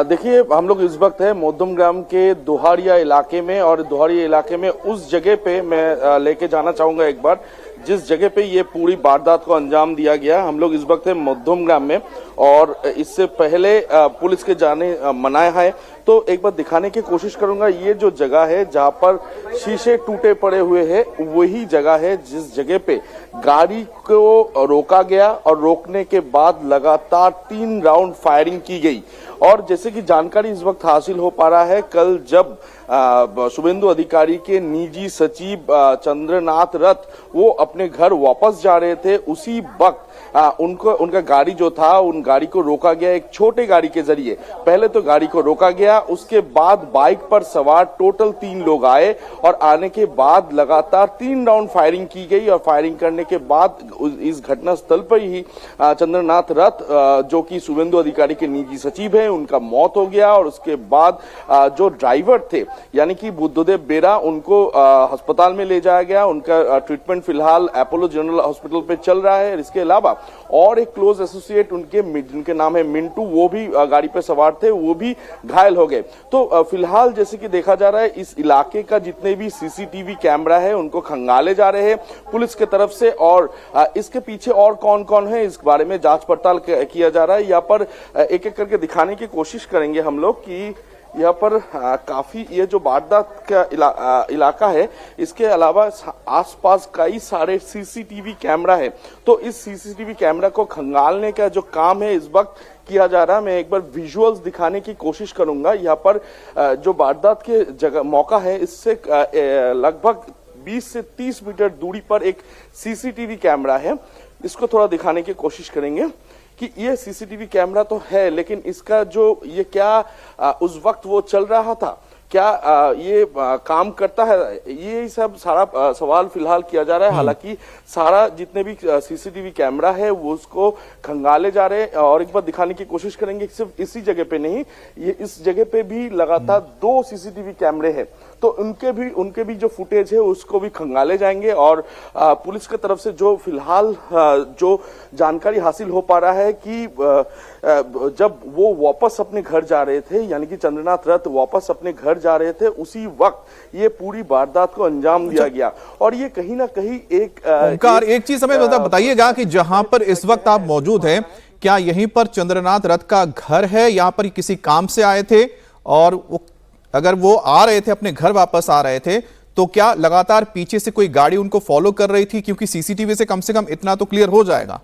देखिए, हम लोग इस वक्त है मोदम ग्राम के दोहारिया इलाके में, और दोहारिया इलाके में उस जगह पे मैं लेके जाना चाहूंगा एक बार जिस जगह पे ये पूरी वारदात को अंजाम दिया गया। हम लोग इस वक्त है मोदम ग्राम में, और इससे पहले पुलिस के जाने मनाया है, तो एक बार दिखाने की कोशिश करूंगा। ये जो जगह है जहां पर शीशे टूटे पड़े हुए हैं, वही जगह है जिस जगह पे गाड़ी को रोका गया और रोकने के बाद लगातार 3 राउंड फायरिंग की गई। और जैसे कि जानकारी इस वक्त हासिल हो पा रहा है, कल जब शुभेंदु अधिकारी के निजी सचिव चंद्रनाथ रथ वो अपने घर वापस जा रहे थे, उसी वक्त उनका गाड़ी जो था, उन गाड़ी को रोका गया एक छोटे गाड़ी के जरिए। पहले तो गाड़ी को रोका गया, उसके बाद बाइक पर सवार टोटल 3 लोग आए, और आने के बाद लगातार 3 राउंड फायरिंग की गई। और फायरिंग करने के बाद इस घटना स्थल पर ही चंद्रनाथ रथ जो कि शुभेंदु अधिकारी के निजी सचिव है, उनका मौत हो गया। और उसके बाद जो ड्राइवर थे यानी कि बुद्धदेव बेरा, उनको अस्पताल में ले जाया गया। उनका ट्रीटमेंट फिलहाल अपोलो जनरल हॉस्पिटल पे चल रहा है। इसके अलावा और एक क्लोज एसोसिएट उनके जिनके नाम है मिंटू, वो भी गाड़ी पे सवार थे, वो भी घायल हो गए। तो फिलहाल जैसे कि देखा जा रहा है, इस इलाके का जितने भी सीसीटीवी कैमरा है उनको खंगाले जा रहे हैं पुलिस की तरफ से। और इसके पीछे और कौन कौन है इस बारे में जांच पड़ताल किया जा रहा है। यहाँ पर एक एक करके दिखाने की कोशिश करेंगे हम लोग कि यहाँ पर काफी ये जो वारदात का इलाका है, इसके अलावा आसपास कई सारे सीसीटीवी कैमरा है। तो इस सीसीटीवी कैमरा को खंगालने का जो काम है इस वक्त किया जा रहा है। मैं एक बार विजुअल्स दिखाने की कोशिश करूंगा। यहाँ पर जो वारदात के जगह मौका है, इससे लगभग 20 से 30 मीटर दूरी पर एक सीसीटीवी कैमरा है। इसको थोड़ा दिखाने की कोशिश करेंगे कि ये सीसीटीवी कैमरा तो है, लेकिन इसका जो ये क्या उस वक्त वो चल रहा था, क्या ये काम करता है, ये सब सारा सवाल फिलहाल किया जा रहा है। हालांकि सारा जितने भी सीसीटीवी कैमरा है वो उसको खंगाले जा रहे हैं। और एक बार दिखाने की कोशिश करेंगे, सिर्फ इसी जगह पे नहीं, ये इस जगह पे भी लगातार 2 सीसीटीवी कैमरे हैं, तो उनके भी जो फुटेज है उसको भी खंगाले जाएंगे। और पुलिस की तरफ से जो फिलहाल जो जानकारी हासिल हो पा रहा है कि जब वो वापस अपने घर जा रहे थे, यानी कि चंद्रनाथ रथ वापस अपने घर जा रहे थे, उसी वक्त ये पूरी वारदात को अंजाम दिया गया। और ये कहीं ना कहीं एक चीज हमें बताइएगा कि जहां पर इस वक्त आप मौजूद हैं, क्या यहीं पर चंद्रनाथ रथ का घर है? यहां पर किसी काम से आए थे, और अगर वो आ रहे थे, अपने घर वापस आ रहे थे, तो क्या लगातार पीछे से कोई गाड़ी उनको फॉलो कर रही थी? क्योंकि सीसीटीवी से कम इतना तो क्लियर हो जाएगा।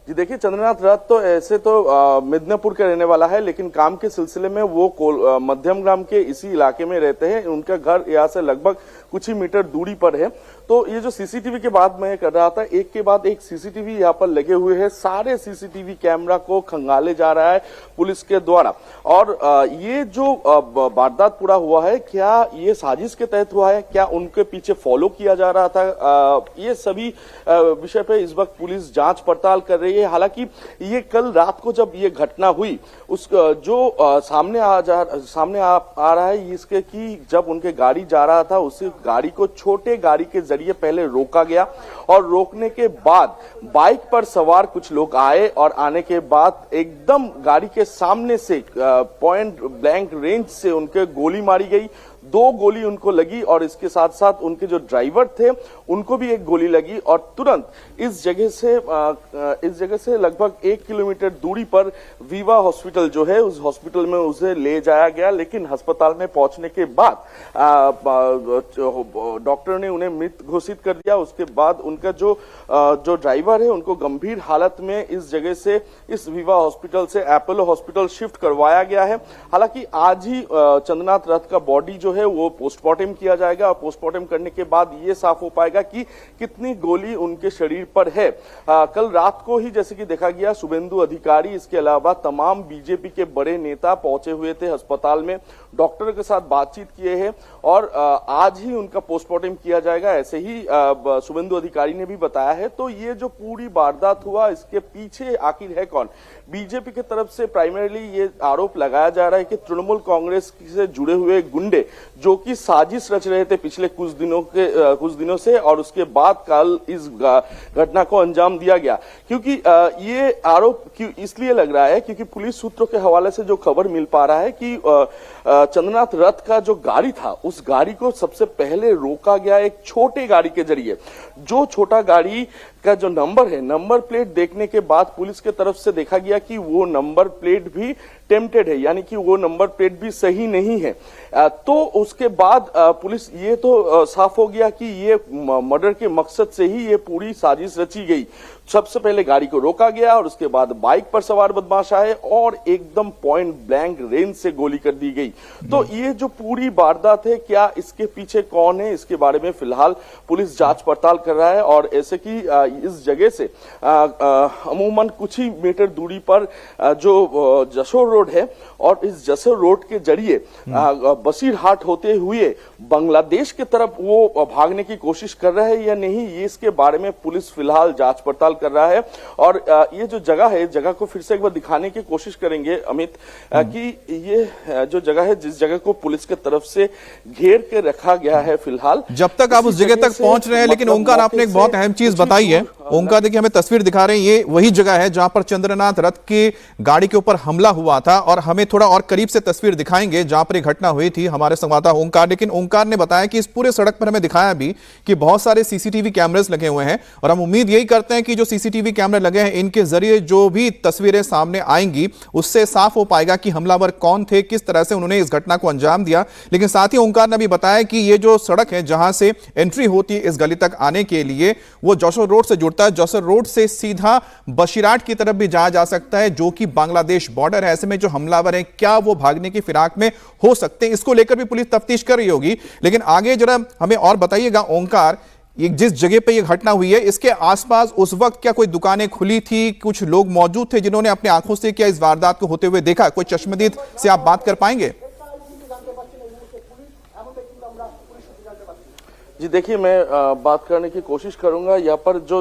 जी देखिए, चंद्रनाथ रथ तो ऐसे तो मिदनापुर का रहने वाला है, लेकिन काम के सिलसिले में वो मध्यम ग्राम के इसी इलाके में रहते हैं। उनका घर यहाँ से लगभग कुछ ही मीटर दूरी पर है। तो ये जो सीसीटीवी के बाद मैं कर रहा था, एक के बाद एक सीसीटीवी यहाँ पर लगे हुए हैं। सारे सीसीटीवी कैमरा को खंगाले जा रहा है पुलिस के द्वारा। और ये जो वारदात पूरा हुआ है, क्या ये साजिश के तहत हुआ है, क्या उनके पीछे फॉलो किया जा रहा था, ये सभी विषय पे इस वक्त पुलिस जांच पड़ताल कर रही है। हालांकि ये कल रात को जब ये घटना हुई, उस जो सामने आ रहा है इसके कि जब उनके गाड़ी जा रहा था, उसी गाड़ी को छोटे गाड़ी के जरिए पहले रोका गया, और रोकने के बाद बाइक पर सवार कुछ लोग आए, और आने के बाद एकदम गाड़ी के सामने से पॉइंट ब्लैंक रेंज से उनके गोली मारी गई। 2 गोली उनको लगी, और इसके साथ साथ उनके जो ड्राइवर थे उनको भी एक गोली लगी। और तुरंत इस जगह से लगभग 1 किलोमीटर दूरी पर वीवा हॉस्पिटल जो है, उस हॉस्पिटल में उसे ले जाया गया। लेकिन अस्पताल में पहुंचने के बाद डॉक्टर ने उन्हें मृत घोषित कर दिया। उसके बाद उनका जो ड्राइवर है उनको गंभीर हालत में इस जगह से, इस वीवा हॉस्पिटल से अपोलो हॉस्पिटल शिफ्ट करवाया गया है। हालांकि आज ही चंद्रनाथ रथ का बॉडी जो है वो पोस्टमार्टम किया जाएगा, और पोस्टमार्टम करने के बाद ये साफ हो पाएगा कि कितनी गोली उनके शरीर पर है। कल रात को ही जैसे कि देखा गया, शुभेंदु अधिकारी, इसके अलावा तमाम बीजेपी के बड़े नेता पहुंचे हुए थे अस्पताल में, डॉक्टर के साथ बातचीत किए हैं, और आज ही उनका पोस्टमार्टम किया जाएगा, ऐसे ही शुभेंदु अधिकारी ने भी बताया है। तो ये जो पूरी वारदात हुआ, इसके पीछे आखिर है कौन? बीजेपी की तरफ से प्राइमरीली ये आरोप लगाया जा रहा है कि तृणमूल कांग्रेस से जुड़े हुए गुंडे जो कि साजिश रच रहे थे पिछले कुछ दिनों से, और उसके बाद कल इस घटना को अंजाम दिया गया। क्योंकि ये आरोप इसलिए लग रहा है क्योंकि पुलिस सूत्रों के हवाले से जो खबर मिल पा रहा है कि चंद्रनाथ रथ का जो गाड़ी था, उस गाड़ी को सबसे पहले रोका गया एक छोटे गाड़ी के जरिए। जो छोटा गाड़ी का जो नंबर है, नंबर प्लेट देखने के बाद पुलिस के तरफ से देखा गया कि वो नंबर प्लेट भी टेम्प्टेड है, यानी कि वो नंबर प्लेट भी सही नहीं है। तो उसके बाद पुलिस ये तो साफ हो गया कि ये मर्डर के मकसद से ही ये पूरी साजिश रची गई। सबसे पहले गाड़ी को रोका गया और उसके बाद बाइक पर सवार बदमाश आए और एकदम पॉइंट ब्लैंक रेंज से गोली कर दी गई। तो ये जो पूरी वारदात है, क्या इसके पीछे कौन है, इसके बारे में फिलहाल पुलिस जांच पड़ताल कर रहा है। और ऐसे कि इस जगह से अमूमन कुछ ही मीटर दूरी पर जो जसोर रोड है, और इस जसोर रोड के जरिए बसीरहाट होते हुए बांग्लादेश की तरफ वो भागने की कोशिश कर रहे हैं या नहीं, ये इसके बारे में पुलिस फिलहाल जांच पड़ताल कर रहा है। और ये जो जगह है, जगह को फिर से एक बार दिखाने की कोशिश करेंगे अमित, कि ये जो जगह है, जिस जगह को पुलिस के तरफ से घेर के रखा गया है फिलहाल, जब तक आप उस जगह तक पहुंच रहे हैं, लेकिन ओंकार आपने एक बहुत अहम चीज बताई है। ओंकार देखिए, हमें तस्वीर दिखा रहे हैं, ये वही जगह है जहां पर चंद्रनाथ रथ की गाड़ी के ऊपर हमला हुआ था, और हमें थोड़ा और करीब से तस्वीर दिखाएंगे जहां पर घटना हुई थी हमारे संवाददाता ओंकार। लेकिन ओंकार ने बताया कि इस पूरे सड़क पर हमें दिखाया भी कि बहुत सारे सीसीटीवी कैमरेस लगे हुए हैं, और हम उम्मीद यही करते हैं कि जो सीसीटीवी कैमरे लगे हैं, इनके जरिए जो भी तस्वीरें सामने आएंगी उससे साफ हो पाएगा कि हमलावर कौन थे, किस तरह से उन्होंने इस घटना को अंजाम दिया। लेकिन साथ ही ओंकार ने भी बताया कि ये जो सड़क है जहां से एंट्री होती है इस गली तक आने के लिए, वो जसोर रोड से जुड़ता है। जसोर रोड से सीधा बसीरहाट की तरफ भी जाया जा सकता है, जो कि बांग्लादेश बॉर्डर है। ऐसे में जो हमलावर है, क्या वो भागने की फिराक में हो सकते हैं, इसको लेकर भी पुलिस तफ्तीश कर रही होगी। लेकिन आगे जरा हमें और बताइएगा ओंकार, ये जिस जगह पे ये घटना हुई है, इसके आसपास उस वक्त क्या कोई दुकानें खुली थी, कुछ लोग मौजूद थे जिन्होंने अपनी आंखों से क्या इस वारदात को होते हुए देखा? कोई चश्मदीद से आप बात कर पाएंगे? जी देखिए, मैं बात करने की कोशिश करूंगा। यहाँ पर जो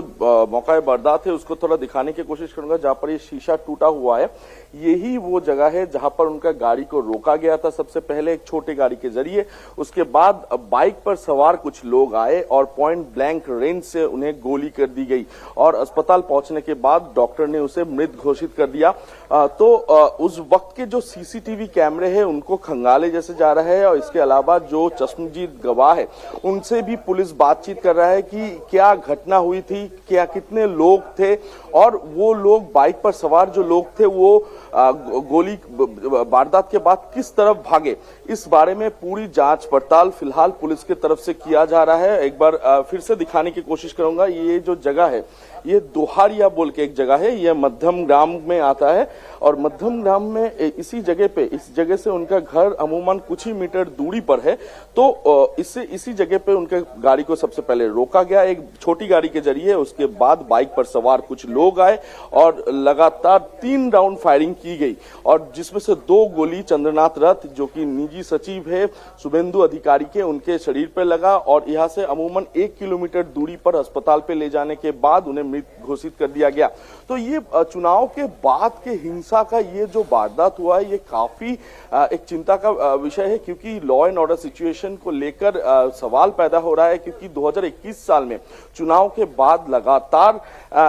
मौका वारदात है उसको थोड़ा दिखाने की कोशिश करूंगा। जहाँ पर ये शीशा टूटा हुआ है, यही वो जगह है जहां पर उनका गाड़ी को रोका गया था सबसे पहले एक छोटे गाड़ी के जरिए। उसके बाद बाइक पर सवार कुछ लोग आए और पॉइंट ब्लैंक रेंज से उन्हें गोली कर दी गई, और अस्पताल पहुंचने के बाद डॉक्टर ने उसे मृत घोषित कर दिया। तो उस वक्त के जो सीसीटीवी कैमरे हैं उनको खंगाले जैसे जा रहे हैं, और इसके अलावा जो चश्मदीद गवाह है उनसे भी पुलिस बातचीत कर रहा है कि क्या घटना हुई थी, क्या कितने लोग थे, और वो लोग बाइक पर सवार जो लोग थे वो गोली वारदात के बाद किस तरफ भागे। इस बारे में पूरी जांच पड़ताल फिलहाल पुलिस की तरफ से किया जा रहा है। एक बार फिर से दिखाने की कोशिश करूंगा। ये जो जगह है, ये दोहारिया बोल के एक जगह है, ये मध्यम ग्राम में आता है, और मध्यम ग्राम में इसी जगह पे, इस जगह से उनका घर अमूमन कुछ ही मीटर दूरी पर है। तो इसी जगह पे उनके गाड़ी को सबसे पहले रोका गया एक छोटी गाड़ी के जरिए। उसके बाद बाइक पर सवार कुछ लोग आए और लगातार 3 राउंड फायरिंग की गई, और जिसमें से 2 गोली चंद्रनाथ रथ, जो कि निजी सचिव है शुभेंदु अधिकारी के, उनके शरीर पर लगा, और यहाँ से अमूमन 1 किलोमीटर दूरी पर अस्पताल पे ले जाने के बाद उन्हें मृत घोषित कर दिया गया। तो ये चुनाव के बाद के हिंसा का ये जो वारदात हुआ है, ये काफी एक चिंता का विषय है, क्योंकि लॉ एंड ऑर्डर सिचुएशन को लेकर सवाल पैदा हो रहा है। क्योंकि 2021 साल में चुनाव के बाद लगातार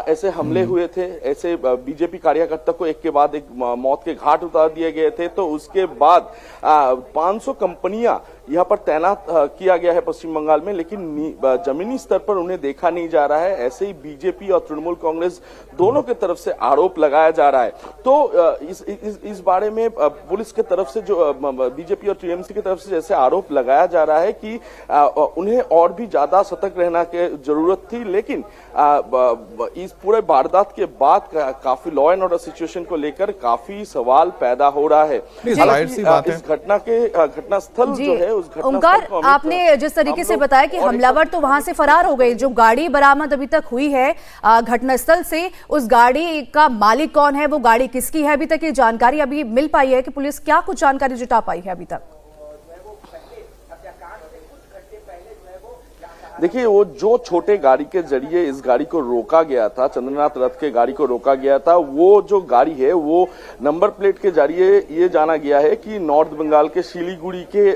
ऐसे हमले हुए थे, ऐसे बीजेपी कार्यकर्ता को एक के बाद एक मौत के घाट उतार दिए गए थे। तो उसके बाद 500 कंपनियां यहाँ पर तैनात किया गया है पश्चिम बंगाल में, लेकिन जमीनी स्तर पर उन्हें देखा नहीं जा रहा है। ऐसे ही बीजेपी और तृणमूल कांग्रेस दोनों की तरफ से आरोप लगाया जा रहा है। तो इस बारे में पुलिस की तरफ से, जो बीजेपी और टीएमसी की तरफ से जैसे आरोप लगाया जा रहा है कि उन्हें और भी ज्यादा सतर्क रहना की जरूरत थी, लेकिन इस पूरे वारदात के बाद काफी लॉ एंड ऑर्डर सिचुएशन को लेकर काफी सवाल पैदा हो रहा है। इस घटना के घटनास्थल जो है, ओंकार, आपने जिस तरीके से बताया कि हमलावर तो वहां से फरार हो गए, जो गाड़ी बरामद अभी तक हुई है घटनास्थल से, उस गाड़ी का मालिक कौन है, वो गाड़ी किसकी है, अभी तक ये जानकारी अभी मिल पाई है कि पुलिस क्या कुछ जानकारी जुटा पाई है अभी तक? देखिए, वो जो छोटे गाड़ी के जरिए इस गाड़ी को रोका गया था, चंद्रनाथ रथ के गाड़ी को रोका गया था, वो जो गाड़ी है वो नंबर प्लेट के जरिए ये जाना गया है कि नॉर्थ बंगाल के सिलीगुड़ी के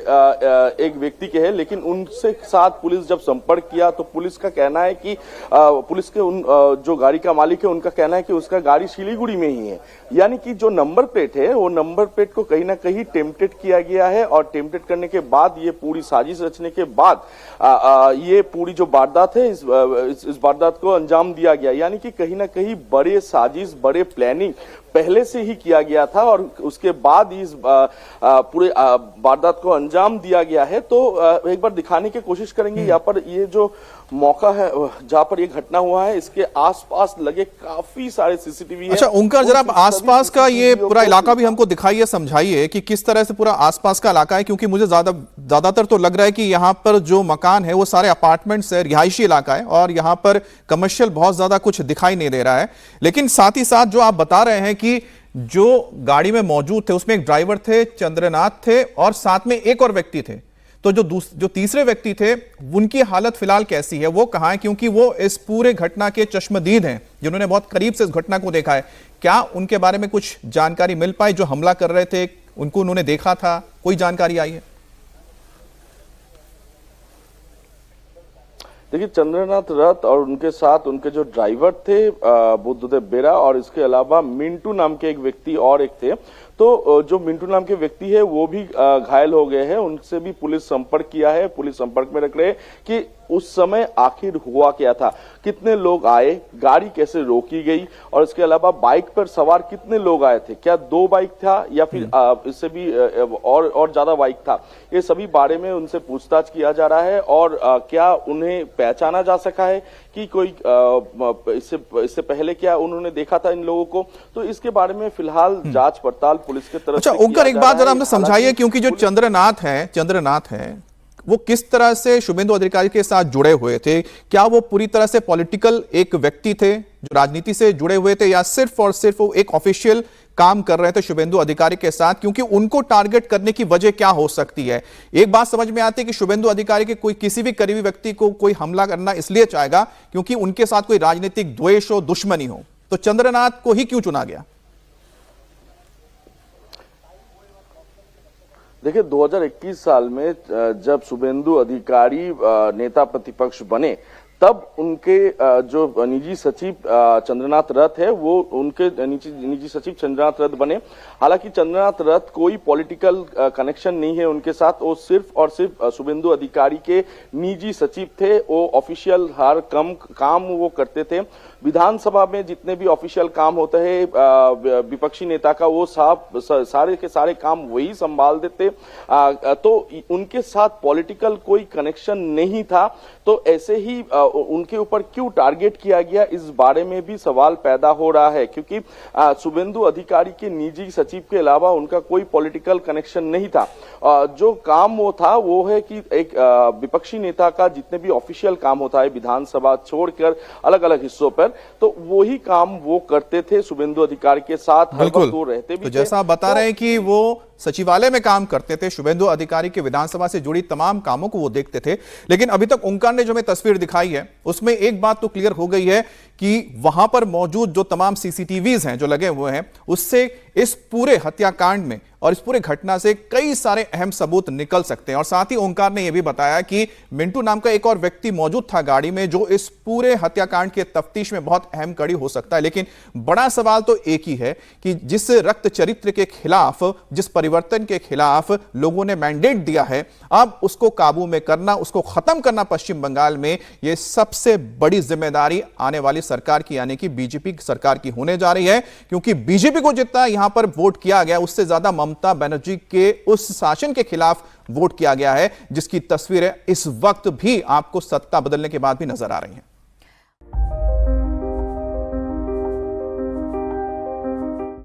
एक व्यक्ति के है। लेकिन उनसे साथ पुलिस जब संपर्क किया तो पुलिस का कहना है कि पुलिस के उन जो गाड़ी का मालिक है उनका कहना है कि उसका गाड़ी सिलीगुड़ी में ही है। यानी कि जो नंबर प्लेट है वो नंबर प्लेट को कहीं ना कहीं टेम्पटेड किया गया है, और टेम्पटेड करने के बाद ये पूरी साजिश रचने के बाद ये पूरी जो वारदात है इस वारदात को अंजाम दिया गया। यानी कि कहीं ना कहीं बड़े साजिश, बड़े प्लानिंग पहले से ही किया गया था और उसके बाद इस पूरे वारदात को अंजाम दिया गया है। तो एक बार दिखाने की कोशिश करेंगे यहाँ पर ये जो मौका है जहां पर ये घटना हुआ है, इसके आसपास लगे काफी सारे सीसीटीवी है। अच्छा ओंकार, जरा आप आसपास का ये पूरा इलाका भी हमको दिखाइए, समझाइए कि किस तरह से पूरा आसपास का इलाका है, क्योंकि मुझे ज्यादातर तो लग रहा है कि यहाँ पर जो मकान है वो सारे अपार्टमेंट्स है, रिहायशी इलाका है और यहाँ पर कमर्शियल बहुत ज्यादा कुछ दिखाई नहीं दे रहा है। लेकिन साथ ही साथ जो आप बता रहे हैं कि जो गाड़ी में मौजूद थे उसमें एक ड्राइवर थे, चंद्रनाथ थे और साथ में एक और व्यक्ति थे, तो जो तीसरे व्यक्ति थे उनकी हालत फिलहाल कैसी है, वो कहां है? क्योंकि वो इस पूरे घटना के चश्मदीद हैं, जिन्होंने बहुत करीब से इस घटना को देखा है। क्या उनके बारे में कुछ जानकारी मिल पाई? जो हमला कर रहे थे उनको उन्होंने देखा था, कोई जानकारी आई है? देखिए, चंद्रनाथ रथ और उनके साथ उनके जो ड्राइवर थे बुद्धदेव बेरा और इसके अलावा मिंटू नाम के एक व्यक्ति और एक थे। तो जो मिंटू नाम के व्यक्ति है वो भी घायल हो गए हैं, उनसे भी पुलिस संपर्क किया है। पुलिस संपर्क में रख रहे हैं कि उस समय आखिर हुआ क्या था, कितने लोग आए, गाड़ी कैसे रोकी गई और इसके अलावा बाइक पर सवार कितने लोग आए थे, क्या 2 बाइक था या फिर इससे भी और ज्यादा बाइक था, ये सभी बारे में उनसे पूछताछ किया जा रहा है। और क्या उन्हें पहचाना जा सका है कि कोई इससे पहले क्या उन्होंने देखा था इन लोगों को, तो इसके बारे में फिलहाल जांच पड़ताल पुलिस के तरफ अच्छा ओंकार, एक बात जरा हमें समझाइए, क्योंकि जो चंद्रनाथ है वो किस तरह से शुभेंदु अधिकारी के साथ जुड़े हुए थे? क्या वो पूरी तरह से पॉलिटिकल एक व्यक्ति थे जो राजनीति से जुड़े हुए थे, या सिर्फ और सिर्फ वो एक ऑफिशियल काम कर रहे थे शुभेंदु अधिकारी के साथ? क्योंकि उनको टारगेट करने की वजह क्या हो सकती है? एक बात समझ में आती है कि शुभेंदु अधिकारी के कोई किसी भी करीबी व्यक्ति को कोई हमला करना इसलिए चाहेगा क्योंकि उनके साथ कोई राजनीतिक द्वेष हो, दुश्मनी हो, तो चंद्रनाथ को ही क्यों चुना गया? देखिए, 2021 साल में जब शुभेंदु अधिकारी नेता प्रतिपक्ष बने तब उनके जो निजी सचिव चंद्रनाथ रथ है वो उनके निजी सचिव चंद्रनाथ रथ बने। हालांकि चंद्रनाथ रथ कोई पॉलिटिकल कनेक्शन नहीं है उनके साथ, वो सिर्फ और सिर्फ शुभेंदु अधिकारी के निजी सचिव थे। वो ऑफिशियल हर काम वो करते थे। विधानसभा में जितने भी ऑफिशियल काम होते हैं विपक्षी नेता का, वो सारे के सारे काम वही संभाल देते। तो उनके साथ पॉलिटिकल कोई कनेक्शन नहीं था। तो ऐसे ही उनके ऊपर क्यों टारगेट किया गया, इस बारे में भी सवाल पैदा हो रहा है, क्योंकि शुभेंदु अधिकारी के निजी सचिव के अलावा उनका कोई पॉलिटिकल कनेक्शन नहीं था। जो काम वो था वो है कि एक विपक्षी नेता का जितने भी ऑफिशियल काम होता है विधानसभा छोड़कर अलग अलग हिस्सों पर, तो वही काम वो करते थे शुभेंदु अधिकारी के साथ, हर वक्त वो रहते भी तो जैसा आप बता रहे हैं कि वो सचिवालय में काम करते थे, शुभेंदु अधिकारी के विधानसभा से जुड़ी तमाम कामों को वो देखते थे। लेकिन अभी तक ओंकार ने जो हमें तस्वीर दिखाई है उसमें एक बात तो क्लियर हो गई है कि वहां पर मौजूद जो तमाम सीसीटीवीज हैं जो लगे हुए हैं, उससे इस पूरे हत्याकांड में और इस पूरे घटना से कई सारे अहम सबूत निकल सकते हैं। और साथ ही ओंकार ने यह भी बताया कि मिंटू नाम का एक और व्यक्ति मौजूद था गाड़ी में, जो इस पूरे हत्याकांड के तफ्तीश में बहुत अहम कड़ी हो सकता है। लेकिन बड़ा सवाल तो एक ही है कि जिस रक्त चरित्र के खिलाफ, जिस परिवर्तन के खिलाफ लोगों ने मैंडेट दिया है, अब उसको काबू में करना, उसको खत्म करना पश्चिम बंगाल में, यह सबसे बड़ी जिम्मेदारी आने वाली सरकार की, यानी कि बीजेपी सरकार की होने जा रही है। क्योंकि बीजेपी को जितना यहां पर वोट किया गया, उससे ज्यादा ममता बनर्जी के उस शासन के खिलाफ वोट किया गया है, जिसकी तस्वीरें इस वक्त भी आपको सत्ता बदलने के बाद भी नजर आ रही हैं।